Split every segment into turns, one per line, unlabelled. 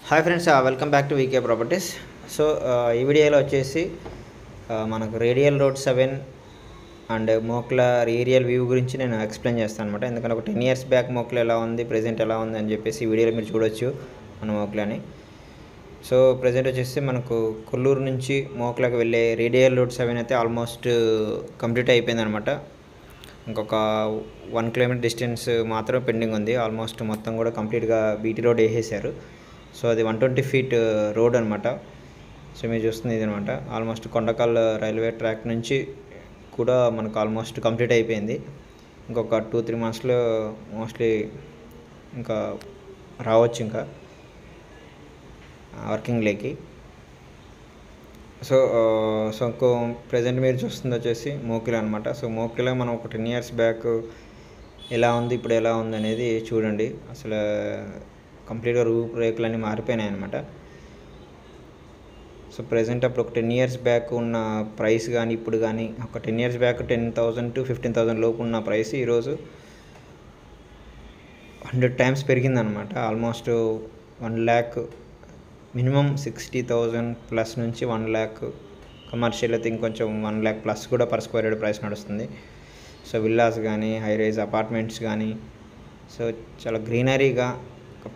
Hi friends, welcome back to VK properties. So ఈ వీడియోలో వచ్చేసి మనకు radial road 7 and Mokila aerial view గురించి నేను ఎక్స్ప్లెయిన్ చేస్తాను అనమాట. ఎందుకంటే ఒక 10 years బ్యాక్ మోక్లా ఎలా ఉంది, ప్రజెంట్ ఎలా ఉంది అని చెప్పేసి ఈ వీడియోలో మీరు చూడొచ్చు మన మోక్లాని. సో ప్రజెంట్ వచ్చేసి మనకు కొల్లూరు నుంచి మోక్లాకి వెళ్ళే రేడియల్ రోడ్ 7 అయితే ఆల్మోస్ట్ కంప్లీట్ అయిపోయింది అనమాట. ఇంకొక 1 kilometer డిస్టెన్స్ మాత్రం పెండింగ్ ఉంది. ఆల్మోస్ట్ మొత్తం కూడా కంప్లీట్గా బీటీ రోడ్ వేసేసారు. సో అది 120 feet రోడ్ అనమాట. సో మీరు చూస్తుంది ఇది అనమాట. ఆల్మోస్ట్ కొండకల్ రైల్వే ట్రాక్ నుంచి కూడా మనకు ఆల్మోస్ట్ కంప్లీట్ అయిపోయింది. ఇంకొక 2-3 monthsలో మోస్ట్లీ ఇంకా రావచ్చు ఇంకా వర్కింగ్లోకి. సో ఇంకో ప్రజెంట్ మీరు చూస్తుంది వచ్చేసి మోకిలా అనమాట. సో మోకిలా మనం ఒక 10 years బ్యాక్ ఎలా ఉంది, ఇప్పుడు ఎలా ఉంది అనేది చూడండి. అసలు కంప్లీట్గా రూపురేఖలన్నీ మారిపోయినాయి అనమాట. సో ప్రజెంట్ అప్పుడు ఒక 10 years బ్యాక్ ఉన్న ప్రైస్ కానీ ఇప్పుడు కానీ, ఒక 10 years బ్యాక్ 10,000 to 15,000 లోపు ఉన్న ప్రైస్ ఈరోజు 100 times పెరిగిందనమాట. ఆల్మోస్ట్ 1 lakh మినిమం 60,000 ప్లస్ నుంచి 1 lakh, కమర్షియల్ అయితే ఇంకొంచెం 1 lakh ప్లస్ కూడా పర్ స్క్వేర్ యార్డ్ ప్రైస్ నడుస్తుంది. సో విల్లాస్ కానీ, హై రైజ్ అపార్ట్మెంట్స్ కానీ, సో చాలా గ్రీనరీగా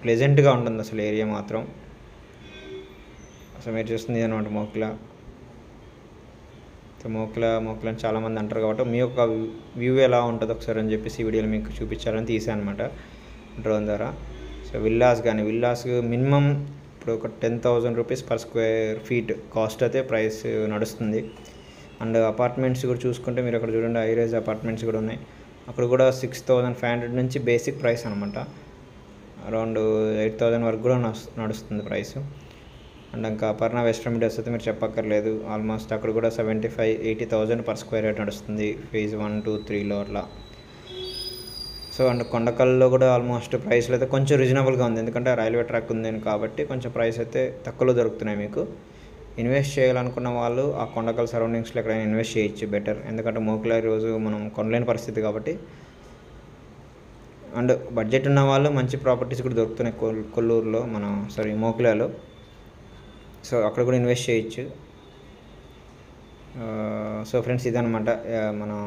ప్లెజెంట్గా ఉంటుంది అసలు ఏరియా మాత్రం. అసలు మీరు చూస్తుంది అనమాట మోకిలా. సో మోకిలా చాలామంది అంటారు కాబట్టి మీ యొక్క వ్యూ ఎలా ఉంటుంది ఒకసారి అని చెప్పేసి ఈ వీడియోలో మీకు చూపించాలని తీసాను అనమాట డ్రోన్ ద్వారా. సో విల్లాస్ మినిమం ఇప్పుడు ఒక 10,000 rupees per square feet cost అయితే ప్రైస్ నడుస్తుంది. అండ్ అపార్ట్మెంట్స్ కూడా చూసుకుంటే మీరు అక్కడ చూడండి, హై రైజ్ అపార్ట్మెంట్స్ కూడా ఉన్నాయి. అక్కడ కూడా 6,500 నుంచి బేసిక్ ప్రైస్ అనమాట. అరౌండ్ 8,000 వరకు కూడా నడుస్తుంది ప్రైస్. అండ్ ఇంకా అపర్ణ వెస్ట్రన్ మీడియాస్ అయితే మీరు చెప్పక్కర్లేదు. ఆల్మోస్ట్ అక్కడ కూడా 75,000-80,000 per square యార్డ్ నడుస్తుంది phase 1, 2, 3లో అట్లా. సో అండ్ కొండకల్లో కూడా ఆల్మోస్ట్ ప్రైస్లో అయితే కొంచెం రీజనబుల్గా ఉంది. ఎందుకంటే రైల్వే ట్రాక్ ఉంది కాబట్టి కొంచెం ప్రైస్ అయితే తక్కువలో దొరుకుతున్నాయి మీకు. ఇన్వెస్ట్ చేయాలనుకున్న వాళ్ళు ఆ కొండకల్ సరౌండింగ్స్లో ఎక్కడైనా ఇన్వెస్ట్ చేయొచ్చు బెటర్. ఎందుకంటే మోకిలా రోజు మనం కొనలేని పరిస్థితి కాబట్టి. అండ్ బడ్జెట్ ఉన్న వాళ్ళు మంచి ప్రాపర్టీస్ కూడా దొరుకుతున్నాయి కొల్లూరులో, మోకిలాలో. సో అక్కడ కూడా ఇన్వెస్ట్ చేయొచ్చు. సో ఫ్రెండ్స్ ఇదనమాట మనం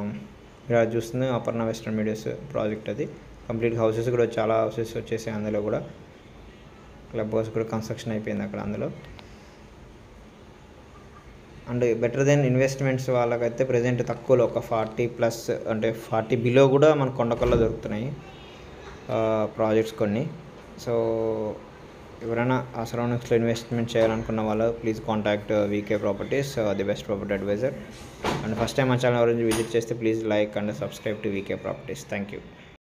ఇలా చూస్తుంది అపర్ణ వెస్ట్రన్ మీడియాస్ ప్రాజెక్ట్. అది కంప్లీట్ హౌసెస్ కూడా చాలా హౌసెస్ వచ్చేసాయి. అందులో కూడా క్లబ్ హౌస్ కూడా కన్స్ట్రక్షన్ అయిపోయింది అక్కడ అందులో. అండ్ బెటర్ దెన్ ఇన్వెస్ట్మెంట్స్ వాళ్ళకైతే ప్రజెంట్ తక్కువలో ఒక 40+ అంటే 40 బిలో కూడా మన కొండకల్లో దొరుకుతున్నాయి ప్రాజెక్ట్స్ కొన్ని. సో ఎవరైనా ఆ సరౌండింగ్స్లో ఇన్వెస్ట్మెంట్ చేయాలనుకున్న వాళ్ళు please contact VK properties, the best property advisor. And first time మా ఛానల్ ఎవరైనా విజిట్ చేస్తే please like and subscribe to VK properties. Thank you.